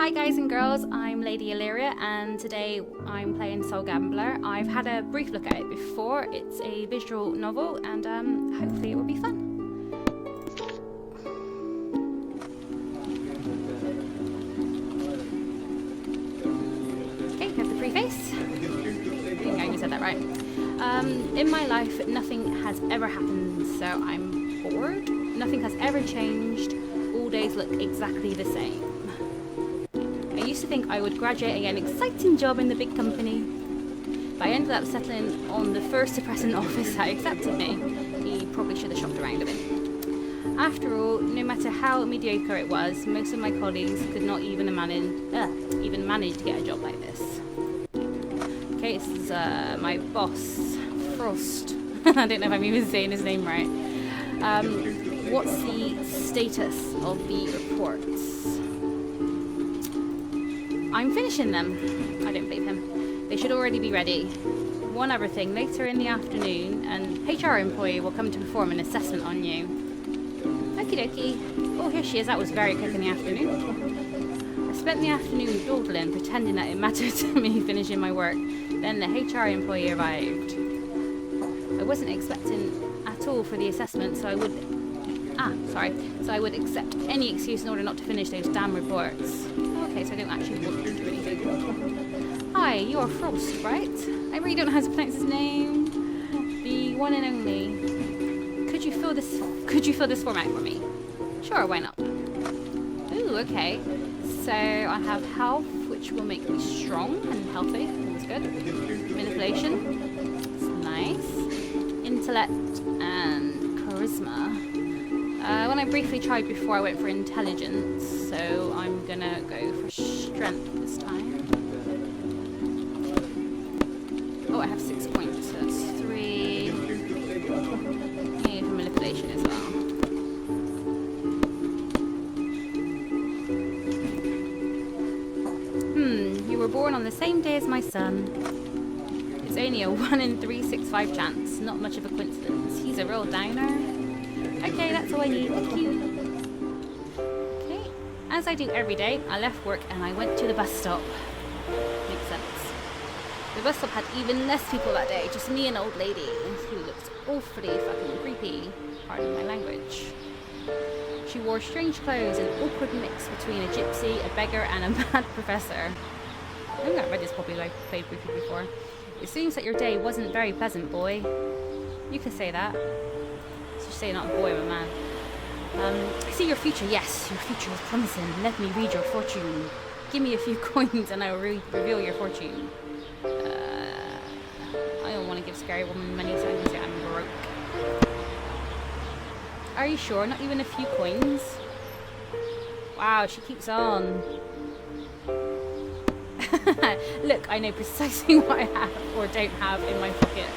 Hi guys and girls, I'm Ladyillyriia and today I'm playing Soul Gambler. I've had a brief look at it before. It's a visual novel and hopefully it will be fun. Okay, here's the preface. I think I said that right. In my life, nothing has ever happened, so I'm bored. Nothing has ever changed. All days look exactly the same. I used to think I would graduate and get an exciting job in the big company, but I ended up settling on the first depressing office that accepted me. He probably should have shopped around a bit. After all, no matter how mediocre it was, most of my colleagues could not even manage to get a job like this. Okay, this is my boss, Faust. I don't know if I'm even saying his name right. What's the status of the reports? I'm finishing them. I don't believe him. They should already be ready. One other thing, later in the afternoon, an HR employee will come to perform an assessment on you. Okie dokie. Oh, here she is. That was very quick in the afternoon. I spent the afternoon dawdling, pretending that it mattered to me finishing my work. Then the HR employee arrived. I wasn't expecting at all for the assessment, so I would accept any excuse in order not to finish those damn reports. Okay, so I don't actually want to do anything. Hi, you're Faust, right? I really don't know how to pronounce his name. The one and only. Could you fill this form out for me? Sure, why not? Ooh, okay. So I have health, which will make me strong and healthy. That's good. Manipulation. That's nice. Intellect and charisma. When I briefly tried before, I went for intelligence, so I'm gonna go for strength this time. Oh, I have 6 points, so that's 3. Yeah, for manipulation as well. You were born on the same day as my son. It's only a 1 in 365 chance, not much of a coincidence. He's a real downer. Okay, that's all I need. Thank you. Okay, as I do every day, I left work and I went to the bus stop. Makes sense. The bus stop had even less people that day, just me and an old lady who looked awfully fucking creepy. Pardon my language. She wore strange clothes, an awkward mix between a gypsy, a beggar, and a mad professor. I think I've read this properly, like played briefly before. It seems that your day wasn't very pleasant, boy. You can say that. Say not boy, I'm a man. I see your future. Yes, your future is promising. Let me read your fortune. Give me a few coins and I will reveal your fortune. I don't want to give scary woman money, so I'm going to say I'm broke. Are you sure? Not even a few coins? Wow, she keeps on. Look, I know precisely what I have or don't have in my pocket.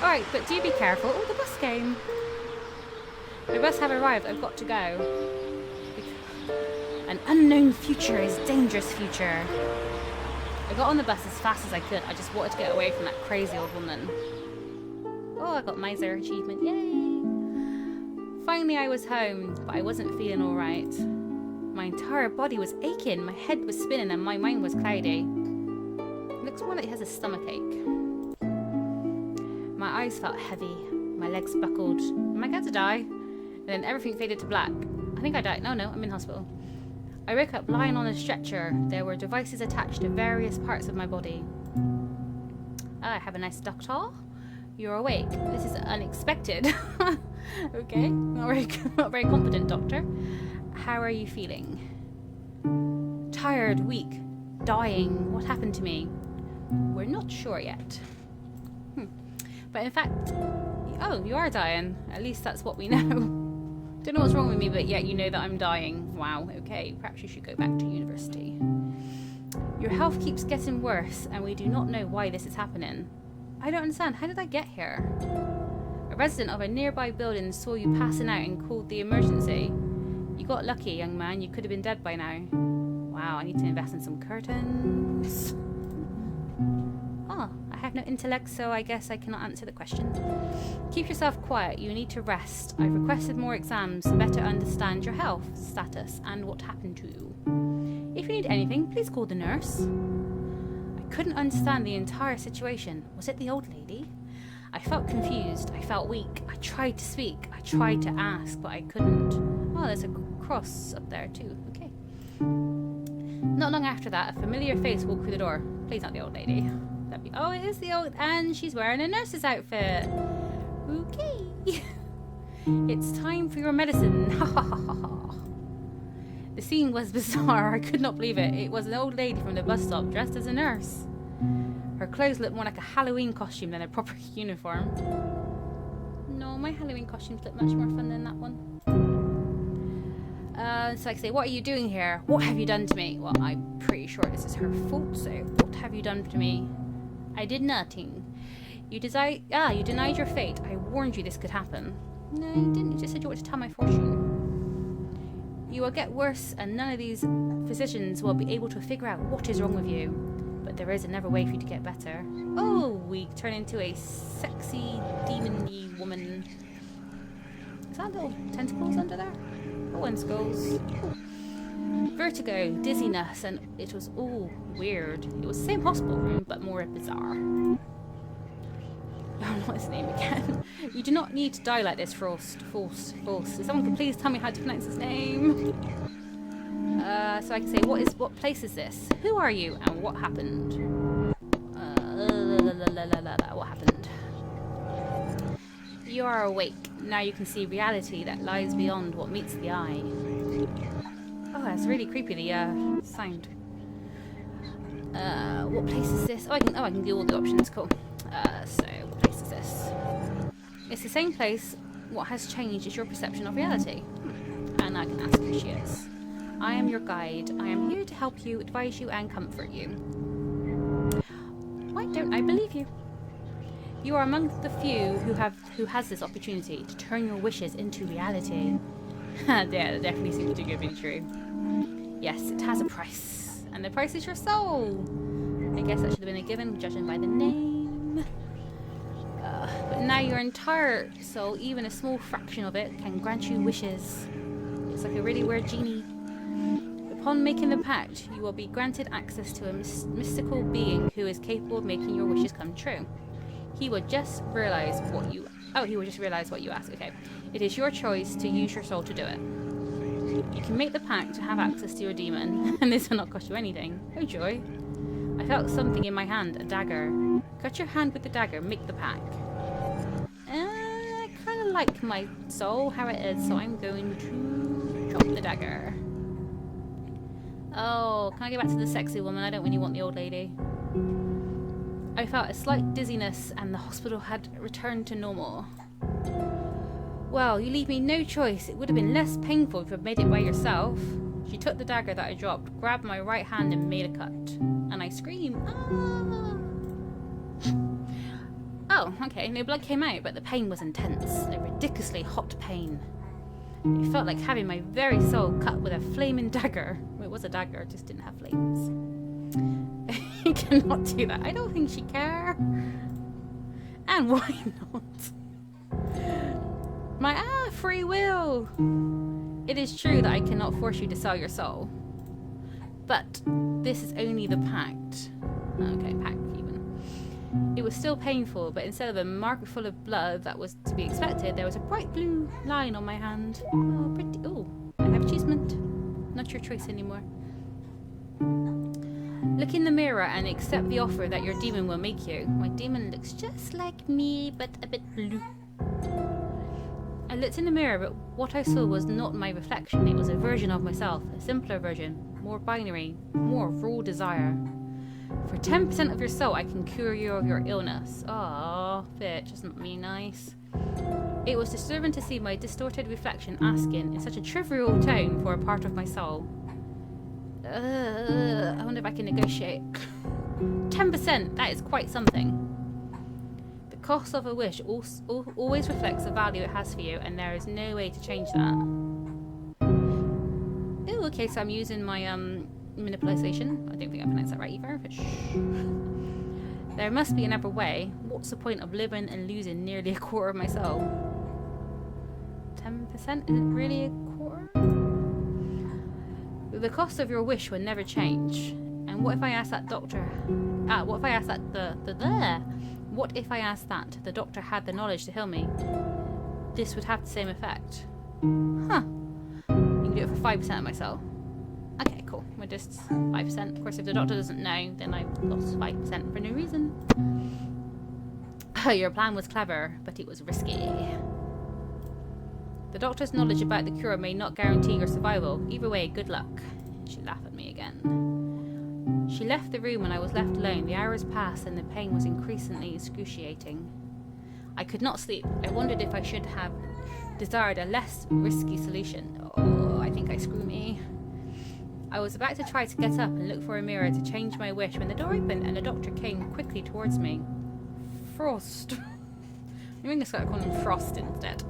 Alright, but do be careful. Oh, the bus came. The bus have arrived. I've got to go. An unknown future is dangerous future. I got on the bus as fast as I could. I just wanted to get away from that crazy old woman. Oh, I got Miser achievement. Yay! Finally, I was home, but I wasn't feeling alright. My entire body was aching. My head was spinning and my mind was cloudy. It looks more like he has a stomachache. My eyes felt heavy, my legs buckled. Am I going to die? And then everything faded to black. I think I died. No, I'm in hospital. I woke up lying on a stretcher. There were devices attached to various parts of my body. I have a nice doctor. You're awake. This is unexpected. Okay, not very competent doctor. How are you feeling? Tired, weak, dying. What happened to me? We're not sure yet. But in fact, oh, you are dying. At least that's what we know. Don't know what's wrong with me, but yet you know that I'm dying. Wow, okay, perhaps you should go back to university. Your health keeps getting worse, and we do not know why this is happening. I don't understand. How did I get here? A resident of a nearby building saw you passing out and called the emergency. You got lucky, young man. You could have been dead by now. Wow, I need to invest in some curtains. Oh, a have no intellect, so I guess I cannot answer the question. Keep yourself quiet. You need to rest. I've requested more exams to better understand your health status and what happened to you. If you need anything, please call the nurse. I couldn't understand the entire situation. Was it the old lady? I felt confused. I felt weak. I tried to speak. I tried to ask, but I couldn't. Oh, there's a cross up there too. Okay. Not long after that, a familiar face walked through the door. Please not the old lady. Oh, it is the old... And she's wearing a nurse's outfit. Okay. It's time for your medicine. The scene was bizarre. I could not believe it. It was an old lady from the bus stop dressed as a nurse. Her clothes looked more like a Halloween costume than a proper uniform. No, my Halloween costumes look much more fun than that one. So I say, what are you doing here? What have you done to me? Well, I'm pretty sure this is her fault, so what have you done to me? I did nothing. You denied your fate. I warned you this could happen. No, you didn't. You just said you wanted to tell my fortune. You will get worse, and none of these physicians will be able to figure out what is wrong with you. But there is another way for you to get better. Oh, we turn into a sexy, demon-y woman. Is that little tentacles under there? Oh, and skulls. Vertigo, dizziness, and it was all weird. It was the same hospital room, but more bizarre. I don't know his name again. You do not need to die like this, Faust. If someone could please tell me how to pronounce his name. So I can say, what place is this? Who are you, and what happened? What happened? You are awake. Now you can see reality that lies beyond what meets the eye. Oh, that's really creepy, the sound. What place is this? I can do all the options. Cool. So what place is this? It's the same place. What has changed is your perception of reality. And I can ask who she is. I am your guide. I am here to help you, advise you, and comfort you. Why don't I believe you? You are among the few who has this opportunity to turn your wishes into reality. Yeah, that definitely seems too good to be true. Yes, it has a price. And the price is your soul. I guess that should have been a given, judging by the name. But now your entire soul, even a small fraction of it, can grant you wishes. It's like a really weird genie. Upon making the pact, you will be granted access to a mystical being who is capable of making your wishes come true. He will just realize what you... Oh, he will just realize what you ask. Okay. It is your choice to use your soul to do it. You can make the pact to have access to your demon, and this will not cost you anything. Oh, joy. I felt something in my hand, a dagger. Cut your hand with the dagger, make the pact. I kind of like my soul, how it is, so I'm going to drop the dagger. Oh, can I go back to the sexy woman? I don't really want the old lady. I felt a slight dizziness and the hospital had returned to normal. Well, you leave me no choice. It would have been less painful if you had made it by yourself. She took the dagger that I dropped, grabbed my right hand and made a cut. And I screamed, ah! Oh, okay, no blood came out, but the pain was intense. A ridiculously hot pain. It felt like having my very soul cut with a flaming dagger. Well, it was a dagger, it just didn't have flames. I cannot do that. I don't think she cares. And why not? My free will. It is true that I cannot force you to sell your soul. But this is only the pact. Okay, pact even. It was still painful, but instead of a mark full of blood that was to be expected, there was a bright blue line on my hand. Oh, pretty. Oh, I have achievement. Not your choice anymore. Look in the mirror and accept the offer that your demon will make you. My demon looks just like me, but a bit blue. I looked in the mirror, but what I saw was not my reflection. It was a version of myself, a simpler version, more binary, more raw desire. For 10% of your soul, I can cure you of your illness. Oh, bitch, isn't me nice? It was disturbing to see my distorted reflection asking, in such a trivial tone, for a part of my soul. I wonder if I can negotiate. 10%, that is quite something. The cost of a wish always reflects the value it has for you, and there is no way to change that. Oh, okay, so I'm using my manipulation. I don't think I pronounced that right either. But There must be another way. What's the point of living and losing nearly a quarter of my soul? 10%? Is it really a quarter? The cost of your wish will never change. And what if I asked that doctor? What if I asked that What if I asked that the doctor had the knowledge to heal me? This would have the same effect. Huh. You can do it for 5% of my soul. Okay, cool. We're just 5%. Of course, if the doctor doesn't know, then I've lost 5% for no reason. Your plan was clever, but it was risky. The doctor's knowledge about the cure may not guarantee your survival. Either way, good luck. She laughed at me again. She left the room and I was left alone. The hours passed and the pain was increasingly excruciating. I could not sleep. I wondered if I should have desired a less risky solution. Oh, I think I screw me. I was about to try to get up and look for a mirror to change my wish when the door opened and the doctor came quickly towards me. Frost. I'm going to start calling him Frost instead.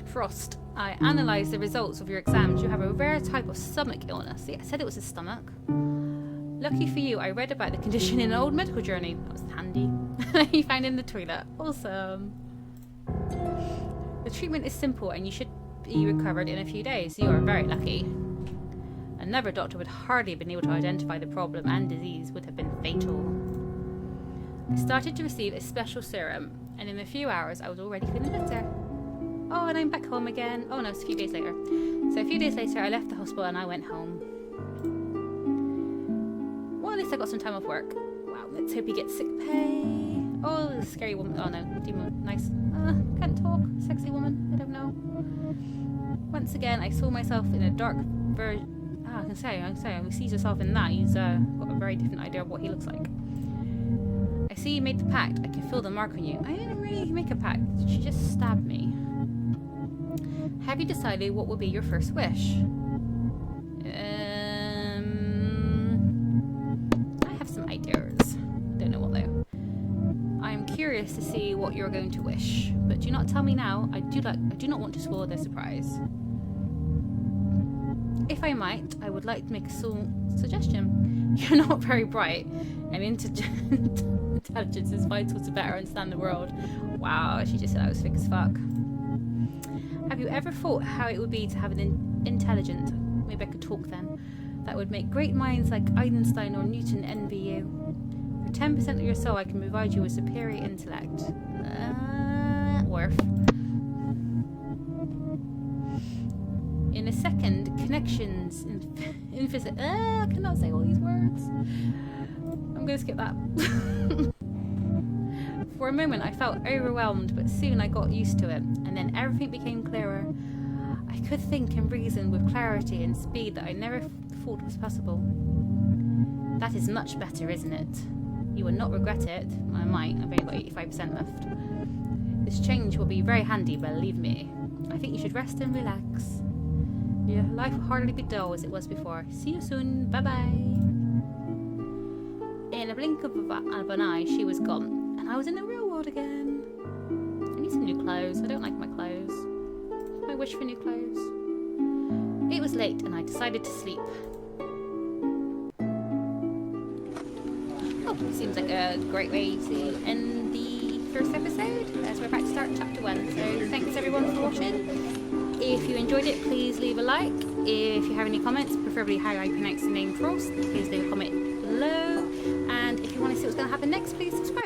Frost, I analysed the results of your exams. You have a rare type of stomach illness. See, I said it was a stomach. Lucky for you, I read about the condition in an old medical journal. That was handy. You found it in the toilet. Awesome. The treatment is simple and you should be recovered in a few days. You are very lucky. Another doctor would hardly have been able to identify the problem, and disease would have been fatal. I started to receive a special serum, and in a few hours I was already feeling better. Oh, and I'm back home again. Oh no, it's a few days later. So a few days later I left the hospital and I went home. Well, at least I got some time off work. Wow, let's hope he gets sick pay. Oh, the scary woman. Oh no, demon. Nice. Can't talk. Sexy woman. I don't know. Once again, I saw myself in a dark version. I can say, if he sees himself in that, he's got a very different idea of what he looks like. I see you made the pact. I can feel the mark on you. I didn't really make a pact. She just stabbed me. Have you decided what will be your first wish? I have some ideas. Don't know what though. I am curious to see what you're going to wish, but do not tell me now. I do not want to spoil the surprise. If I might, I would like to make a suggestion. You're not very bright, and intelligence is vital to better understand the world. Wow, she just said I was thick as fuck. Have you ever thought how it would be to have an intelligent, maybe I could talk then, that would make great minds like Einstein or Newton envy you? For 10% of your soul, I can provide you with superior intellect. Worth. In a second, connections in physics. I cannot say all these words. I'm going to skip that. For a moment, I felt overwhelmed, but soon I got used to it, and then everything became clearer. I could think and reason with clarity and speed that I never thought was possible. That is much better, isn't it? You will not regret it. I might. I've only got 85% left. This change will be very handy, believe me. I think you should rest and relax. Your life will hardly be dull as it was before. See you soon. Bye-bye. In a blink of an eye, she was gone, and I was in the real world again. I need some new clothes. I don't like my clothes. I wish for new clothes. It was late, and I decided to sleep. Oh, seems like a great way to end the first episode, as we're about to start chapter 1. So thanks everyone for watching. If you enjoyed it, please leave a like. If you have any comments, preferably how I pronounce the name Frost, please leave a comment below. And if you want to see what's going to happen next, please subscribe.